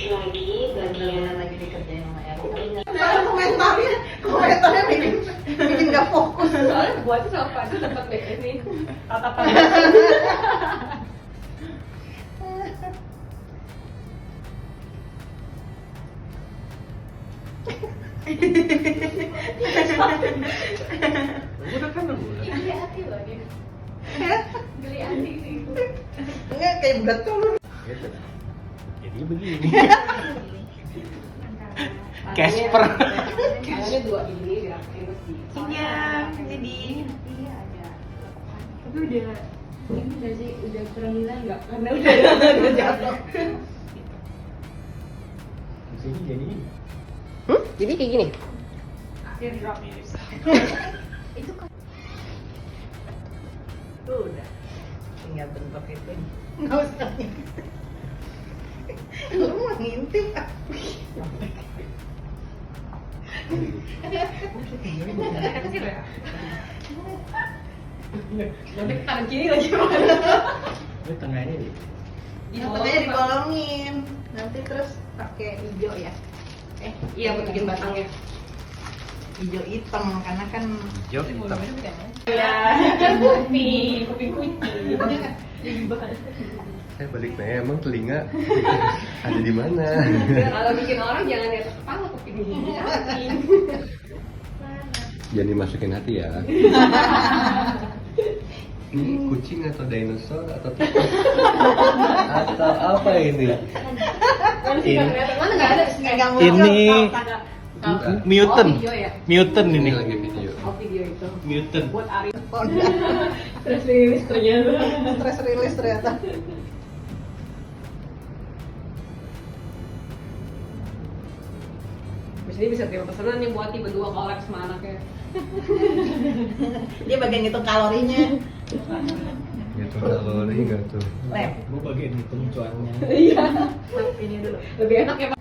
lagi bagian lagi dikerjain sama Erika. Komentarnya bikin nggak fokus. Soalnya buat itu sama Pak dapat ini tatapan. Udah kan udah. Geli hati loh dia. Geli hati sih. Enggak kayak betul. Jadi begini. Casper. Kayaknya dua ini gerakin mesti. Iya, jadi. Iya ada. Tapi udah ini udah sih udah kurang hilang nggak? Karena udah jatuh. Sini jadi. Jadi kayak gini. Akhir drop. Itu kan. Tuh udah. Tinggal bentuk itu. Nggak usah. Lu mau ngintip ah. Kecil ya? Nanti tangan kiri lagi mana? Ini tengahnya nih. Tengahnya dibolongin. Nanti terus pakai hijau ya. Iya buat bikin batangnya. Hijau hitam karena kan Hijau hitam. Ya, kuping kucing. Saya balik nanya, emang telinga ada di mana? Kalau bikin orang jangan di atas kepala kupingnya. Jangan dimasukin hati ya. Ini kucing atau dinosaur atau tikus? Atau apa ini? Mana nggak ada? Ini mutant. Video ya? Mutant Ini ini. lagi video. Oh video itu. Mutant. Buat Aristo. udah Terus rilis ternyata. stress release ternyata. Terus ini bisa terima pesanan nih buat tiba dua collab sama anaknya. Dia bagian ngitung kalorinya. Gitu kalori nggak tuh? Lep. Gue bagian hitung cuannya. Iya. Ini dulu. Lebih enak ya Pak.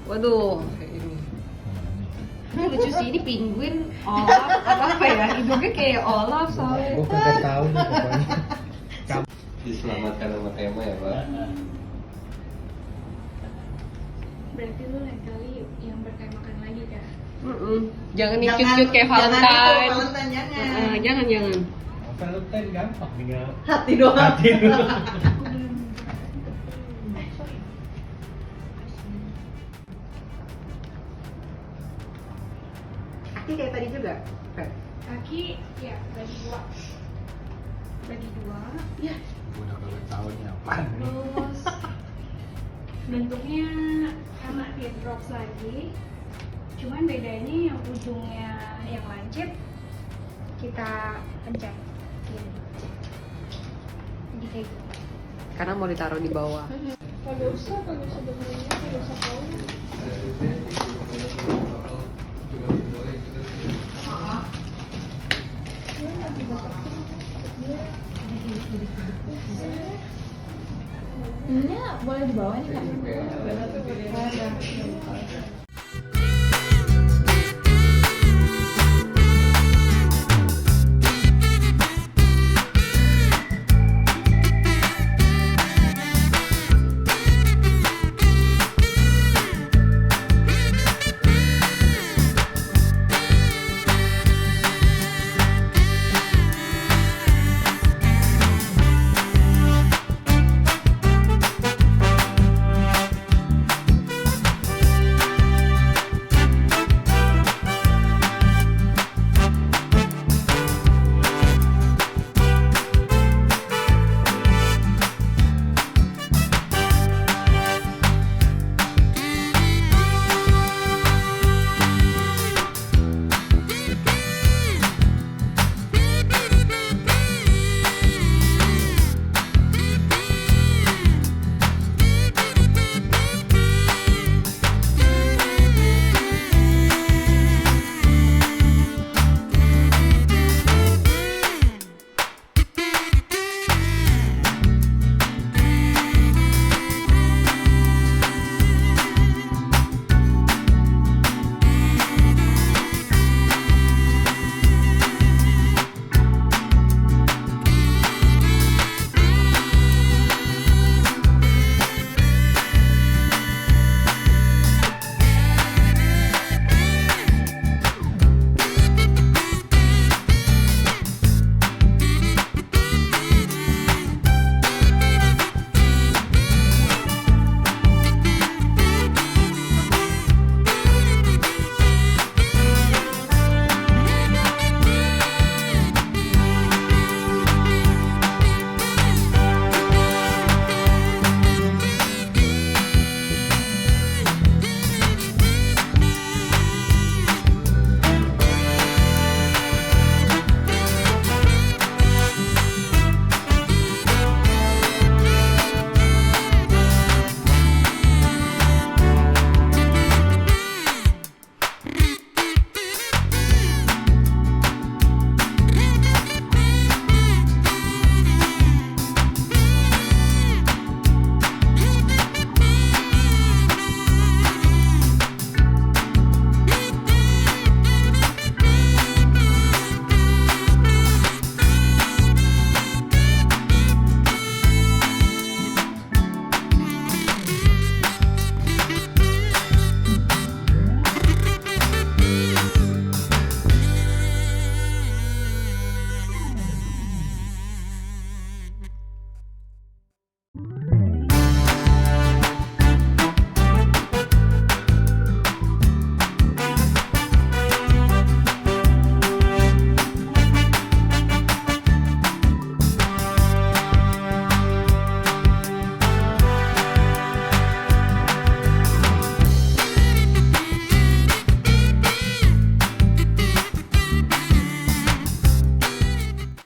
Waduh, kayak ini. Ini lucu sih, ini penguin, Olaf, apa ya? Hidungnya kayak Olaf soalnya. Gue kagak tahu nih pokoknya. Diselamatkan sama tema ya Pak. Berarti lu lain kali yang bertemakan lagi kan? Jangan yang cute-cute kayak Valentine. Valentine jangan. Jangan. Valentine gampang tinggal Hati doang. hati dulu. Kaki kayak tadi juga. Kaki ya bagi dua Gue udah kagak tahu nih apaan. terus bentuknya sama teardrops lagi, cuman bedanya yang ujungnya yang lancip kita pencet gini. Jadi kayak gitu. Karena mau ditaruh di bawah. Kagak usah dengerin, kagak usah tahu. Ini boleh dibawa nih Kak?